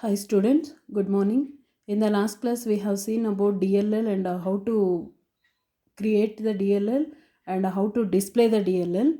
Hi students, good morning. In the last class we have seen about DLL and how to create the DLL and how to display the DLL.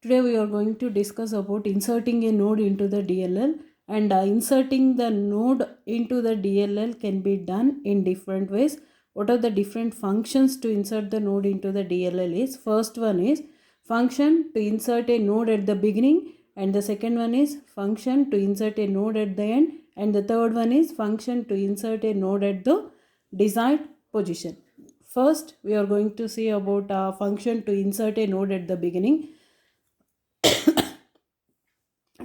Today we are going to discuss about inserting a node into the DLL, and inserting the node into the DLL can be done in different ways. What are the different functions to insert the node into the DLL is? First one is function to insert a node at the beginning, and the second one is function to insert a node at the end, and the third one is function to insert a node at the desired position. First, we are going to see about a function to insert a node at the beginning.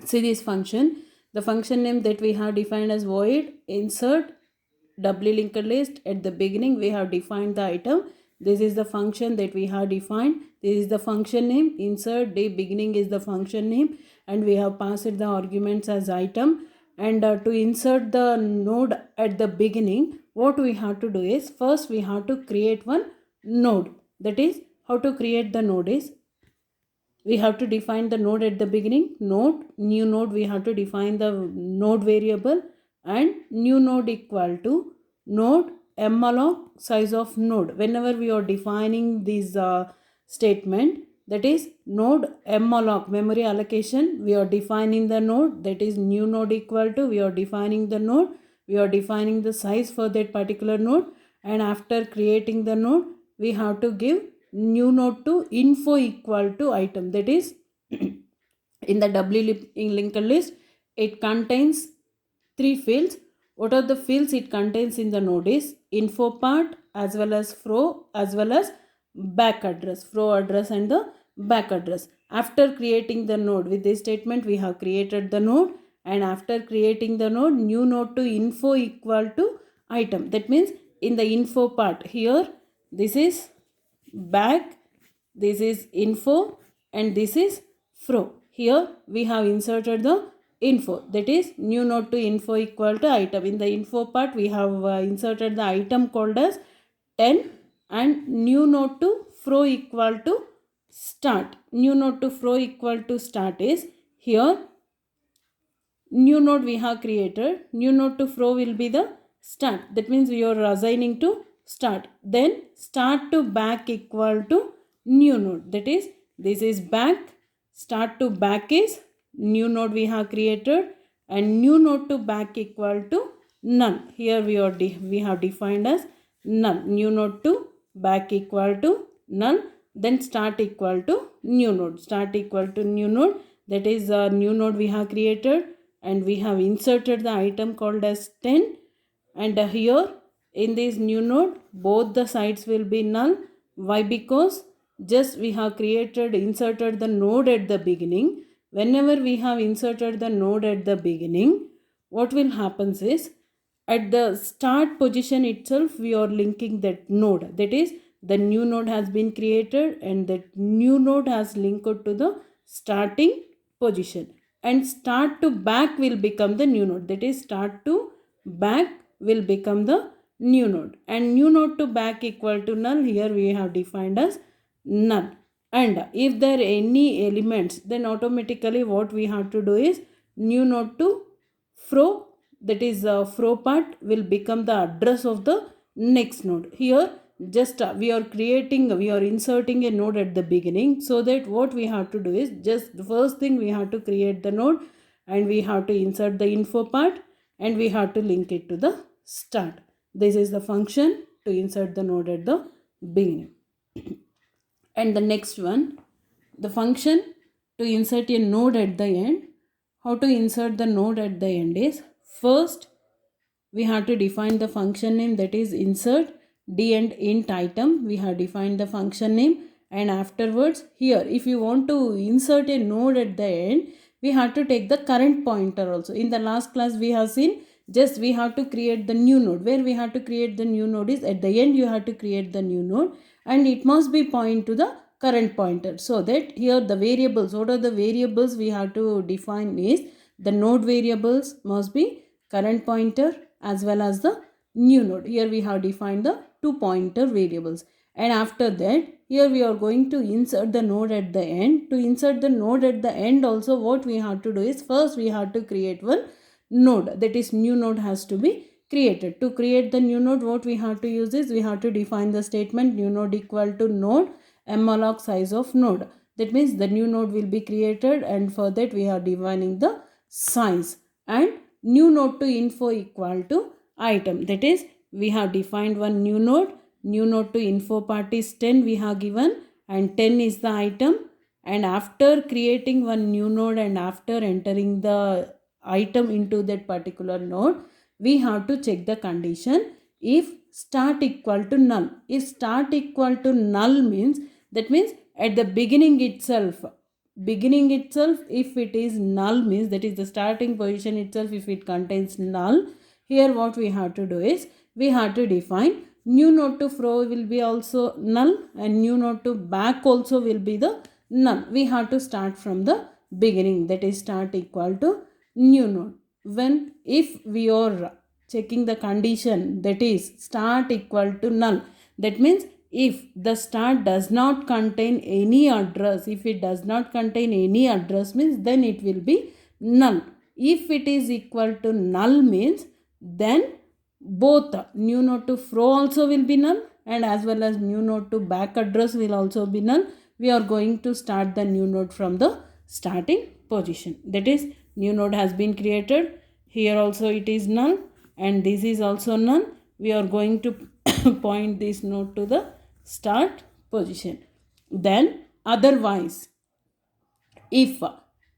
See this function. The function name that we have defined as void insert doubly linked list. At the beginning we have defined the item. This is the function that we have defined. This is the function name. Insert the beginning is the function name, and we have passed the arguments as item. And to insert the node at the beginning, what we have to do is, first we have to create one node. That is, how to create the node is, we have to define the node at the beginning. Node, new node, we have to define the node variable, and new node equal to node malloc size of node. Whenever we are defining this statement, that is node malloc memory allocation, we are defining the node. That is new node equal to, we are defining the node, we are defining the size for that particular node, and after creating the node we have to give new node to info equal to item. That is in the doubly linked list, it contains three fields. What are the fields it contains in the node is info part, as well as fro, as well as back address, fro address and the back address. After creating the node, with this statement we have created the node, and after creating the node, new node to info equal to item. That means in the info part, here this is back, this is info, and this is fro. Here we have inserted the info, that is new node to info equal to item. In the info part we have inserted the item called as 10, and new node to fro equal to start. New node to fro equal to start is, here new node we have created, new node to fro will be the start. That means we are assigning to start. Then start to back equal to new node. That is, this is back, start to back is new node we have created, and new node to back equal to none. Here we have defined as none. New node to back equal to none. Then start equal to new node. Start equal to new node. That is a new node we have created, and we have inserted the item called as 10. And here in this new node, both the sides will be null. Why? Because just we have inserted the node at the beginning. Whenever we have inserted the node at the beginning, what will happen is, at the start position itself we are linking that node. That is, the new node has been created, and that new node has linked to the starting position, and start to back will become the new node. That is, start to back will become the new node, and new node to back equal to null. Here we have defined as null. And if there are any elements, then automatically what we have to do is, new node to fro, that is fro part will become the address of the next node. Here just we are inserting a node at the beginning, so that what we have to do is, just the first thing we have to create the node, and we have to insert the info part, and we have to link it to the start. This is the function to insert the node at the beginning. And the next one, the function to insert a node at the end. How to insert the node at the end is, first we have to define the function name, that is insert d and int item. We have defined the function name, and afterwards here if you want to insert a node at the end, we have to take the current pointer also. In the last class we have seen, just we have to create the new node. Where we have to create the new node is, at the end you have to create the new node, and it must be point to the current pointer. So that here the variables, what are the variables we have to define is, the node variables must be current pointer as well as the new node. Here we have defined the two pointer variables, and after that here we are going to insert the node at the end. To insert the node at the end also, what we have to do is, first we have to create one node, that is new node has to be created. To create the new node, what we have to use is we have to define the statement new node equal to node malloc size of node. That means the new node will be created, and for that we are defining the size. And new node to info equal to item, that is we have defined one new node to info part is 10 we have given, and 10 is the item. And after creating one new node and after entering the item into that particular node, we have to check the condition if start equal to null. If start equal to null means, that means at the beginning itself if it is null means, that is the starting position itself, if it contains null, here what we have to do is we have to define new node to fro will be also null and new node to back also will be the null. We have to start from the beginning, that is start equal to new node. When if we are checking the condition, that is start equal to null, that means if the start does not contain any address, if it does not contain any address means then it will be null. If it is equal to null means then both new node to fro also will be null and as well as new node to back address will also be null. We are going to start the new node from the starting position, that is new node has been created. Here also it is null and this is also null. We are going to point this node to the start position. Then otherwise, if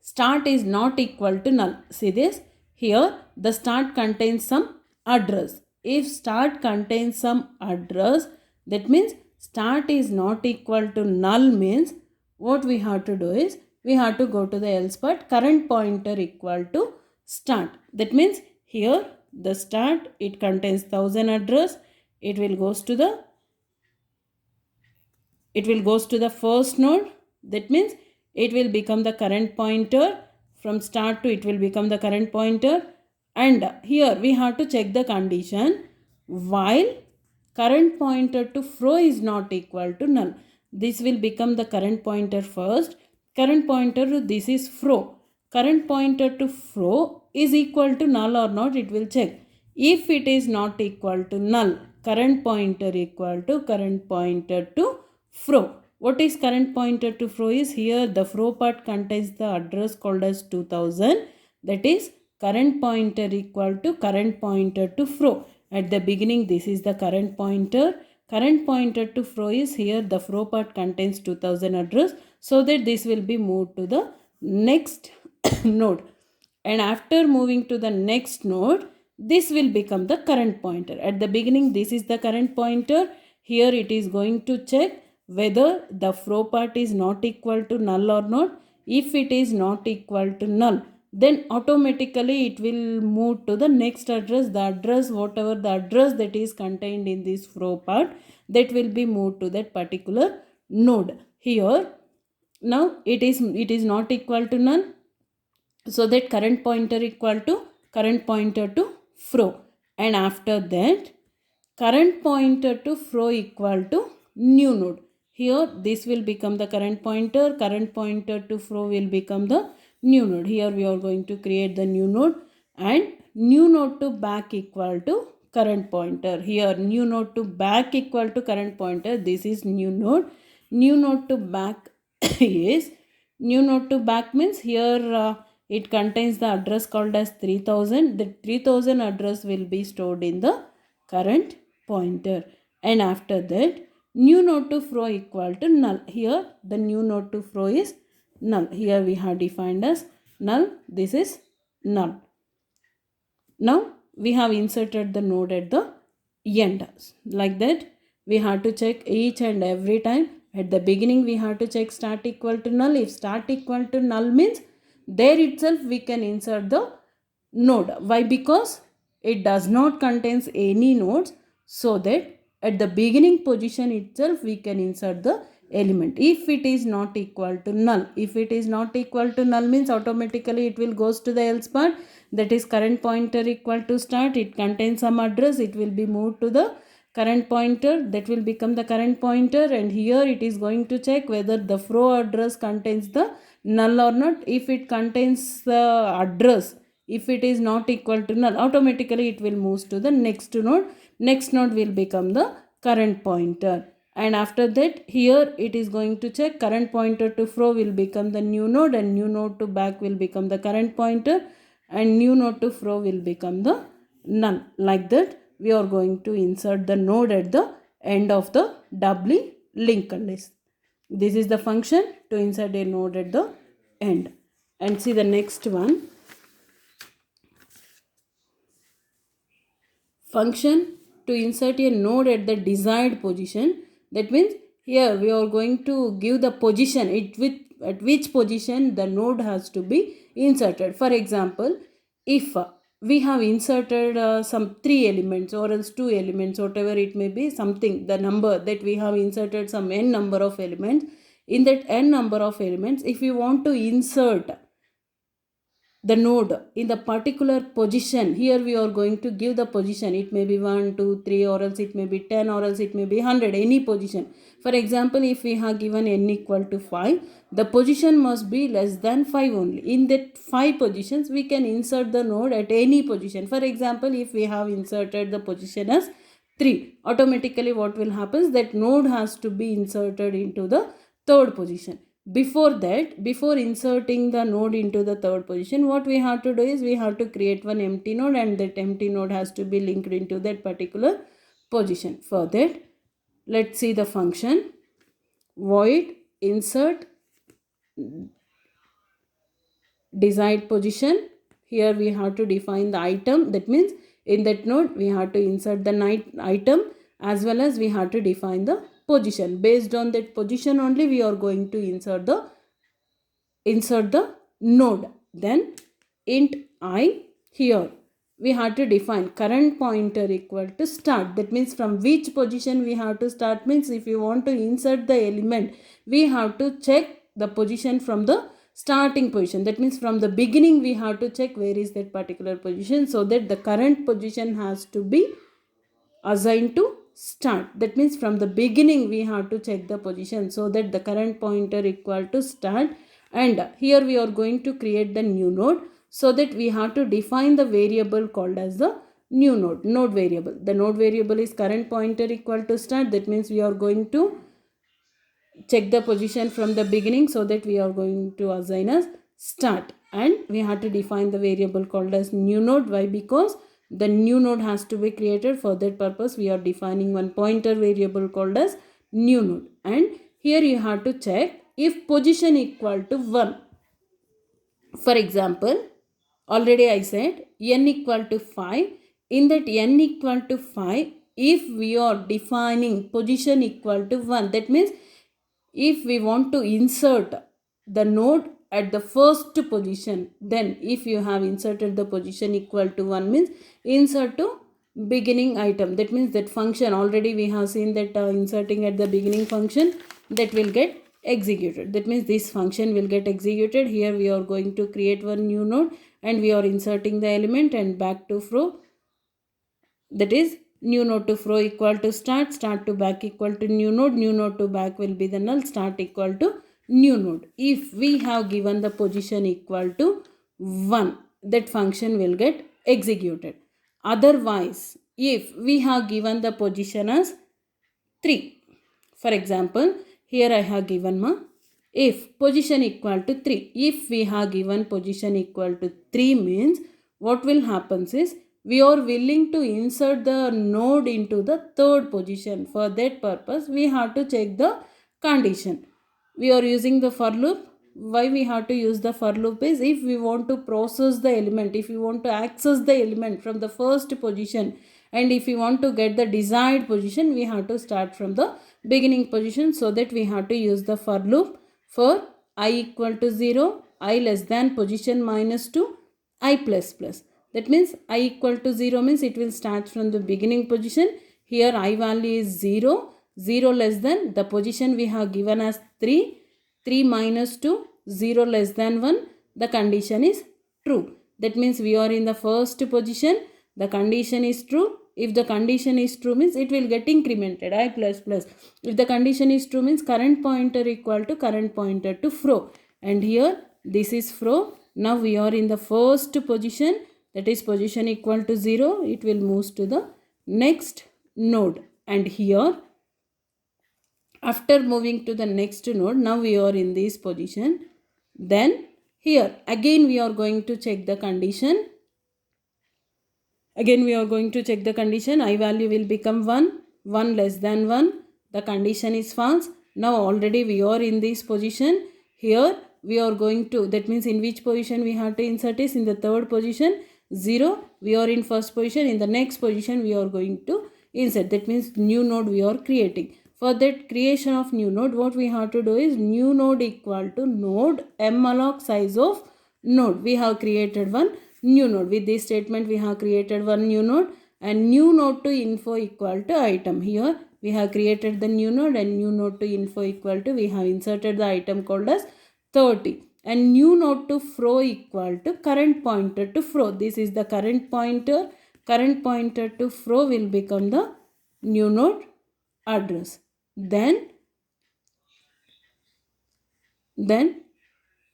start is not equal to null, see this, here the start contains some address. If start contains some address, that means start is not equal to null means what we have to do is we have to go to the else part, current pointer equal to start. That means here the start, it contains 1000 address, it will goes to the first node. That means it will become the current pointer. From start to it will become the current pointer. And here we have to check the condition while current pointer to fro is not equal to null. This will become the current pointer first. Current pointer to this is fro. Current pointer to fro is equal to null or not, it will check. If it is not equal to null, current pointer equal to current pointer to fro. What is current pointer to fro is, here the fro part contains the address called as 2000, that is current pointer equal to current pointer to fro. At the beginning this is the current pointer to fro is, here the fro part contains 2000 address, so that this will be moved to the next node. And after moving to the next node, this will become the current pointer. At the beginning this is the current pointer. Here it is going to check whether the fro part is not equal to null or not. If it is not equal to null, then automatically it will move to the next address. The address, whatever the address that is contained in this fro part, that will be moved to that particular node. Here now it is not equal to null, so that current pointer equal to current pointer to fro. And after that current pointer to fro equal to new node. Here this will become the current pointer to fro will become the new node. Here we are going to create the new node, and new node to back equal to current pointer. Here new node to back equal to current pointer, this is new node. New node to back is, new node to back means here it contains the address called as 3000. The 3000 address will be stored in the current pointer. And after that new node to fro equal to null. Here the new node to fro is null. Here we have defined as null. This is null. Now we have inserted the node at the end. Like that we have to check each and every time. At the beginning we have to check start equal to null. If start equal to null means there itself we can insert the node. Why? Because it does not contains any nodes, so that at the beginning position itself we can insert the element. If it is not equal to null, means automatically it will goes to the else part, that is current pointer equal to start. It contains some address, it will be moved to the current pointer, that will become the current pointer. And here it is going to check whether the fro address contains the null or not. If it contains the address, If it is not equal to null, automatically it will move to the next node. Next node will become the current pointer. And after that, here it is going to check current pointer to fro will become the new node, and new node to back will become the current pointer, and new node to fro will become the null. Like that, we are going to insert the node at the end of the doubly linked list. This is the function to insert a node at the end. And see the next one. Function to insert a node at the desired position. That means here we are going to give the position at which position the node has to be inserted. For example, if we have inserted some 3 elements or else 2 elements, whatever it may be, something, the number that we have inserted some n number of elements. In that n number of elements, if we want to insert the node in the particular position, here we are going to give the position. It may be 1, 2, 3, or else it may be 10, or else it may be 100, any position. For example, if we have given n equal to 5, the position must be less than 5 only. In that 5 positions, we can insert the node at any position. For example, if we have inserted the position as 3, automatically what will happen is that node has to be inserted into the third position. Before that, before inserting the node into the third position, what we have to do is we have to create one empty node, and that empty node has to be linked into that particular position. For that, let's see the function void insert desired position. Here we have to define the item. That means in that node we have to insert the item, as well as we have to define the position. Based on that position only, we are going to insert the node. Then int I, here we have to define current pointer equal to start. That means from which position we have to start, means if you want to insert the element, we have to check the position from the starting position. That means from the beginning we have to check where is that particular position, so that the current position has to be assigned to start. That means from the beginning we have to check the position, so that the current pointer equal to start. And here we are going to create the new node, so that we have to define the variable called as the new node variable. The node variable is current pointer equal to start. That means we are going to check the position from the beginning, so that we are going to assign as start. And we have to define the variable called as new node. Why? Because the new node has to be created. For that purpose, we are defining one pointer variable called as new node. And here you have to check if position equal to 1. For example, already I said n equal to 5. In that n equal to 5, if we are defining position equal to 1, that means if we want to insert the node at the first position, then if you have inserted the position equal to 1, means insert to beginning item. That means that function, already we have seen that inserting at the beginning function, that will get executed. That means this function will get executed. Here we are going to create one new node, and we are inserting the element, and back to fro, that is new node to fro equal to start to back equal to new node to back will be the null, start equal to new node. If we have given the position equal to 1, that function will get executed. Otherwise, if we have given the position as 3, for example, here I have given if position equal to 3, if we have given position equal to 3, means what will happen is we are willing to insert the node into the third position. For that purpose, we have to check the condition. We are using the for loop. Why we have to use the for loop is if we want to process the element, if we want to access the element from the first position, and if we want to get the desired position, we have to start from the beginning position. So that we have to use the for loop for I equal to 0, I less than position minus 2, I plus plus. That means I equal to 0 means it will start from the beginning position. Here I value is 0. 0 less than the position we have given as 3. 3 minus 2. 0 less than 1. The condition is true. That means we are in the first position. The condition is true. If the condition is true, means it will get incremented, I plus plus. If the condition is true, means current pointer equal to current pointer to fro. And here this is fro, Now we are in the first position, that is position equal to 0. It will move to the next node, and here after moving to the next node, now we are in this position. Then here again we are going to check the condition. Again we are going to check the condition. I value will become 1, 1 less than 1. The condition is false. Now already we are in this position. Here we are going to, that means in which position we have to insert is in the third position, 0. We are in first position. In the next position we are going to insert. That means new node we are creating. For that creation of new node, what we have to do is new node equal to node malloc size of node. We have created one new node. With this statement we have created one new node, and new node to info equal to item. Here we have created the new node, and new node to info equal to, we have inserted the item called as 30, and new node to fro equal to current pointer to fro. This is the current pointer. Current pointer to fro will become the new node address. Then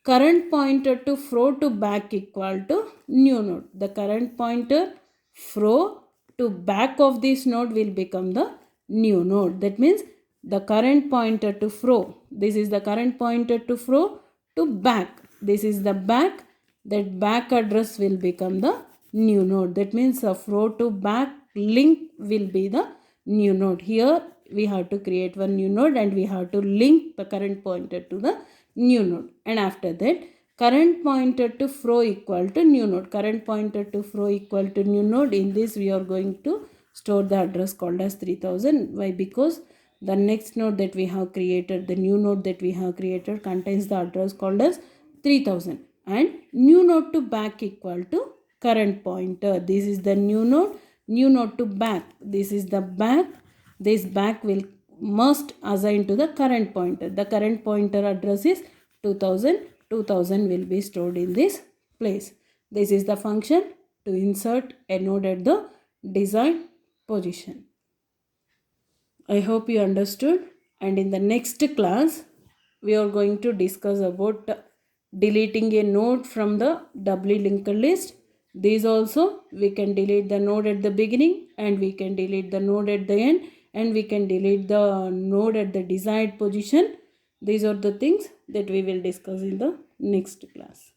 current pointer to fro to back equal to new node. The current pointer fro to back of this node will become the new node. That means the current pointer to fro, this is the current pointer to fro to back, this is the back, that back address will become the new node. That means the fro to back link will be the new node. Here we have to create one new node, and we have to link the current pointer to the new node. And after that, current pointer to fro equal to new node. Current pointer to fro equal to new node. In this we are going to store the address called as 3000. Why? Because the next node that we have created, the new node that we have created, contains the address called as 3000. And new node to back equal to current pointer. This is the new node. New node to back, this is the back. This back will must assign to the current pointer. The current pointer address is 2000. 2000 will be stored in this place. This is the function to insert a node at the desired position. I hope you understood, and in the next class we are going to discuss about deleting a node from the doubly linked list. These also, we can delete the node at the beginning, and we can delete the node at the end, and we can delete the node at the desired position. These are the things that we will discuss in the next class.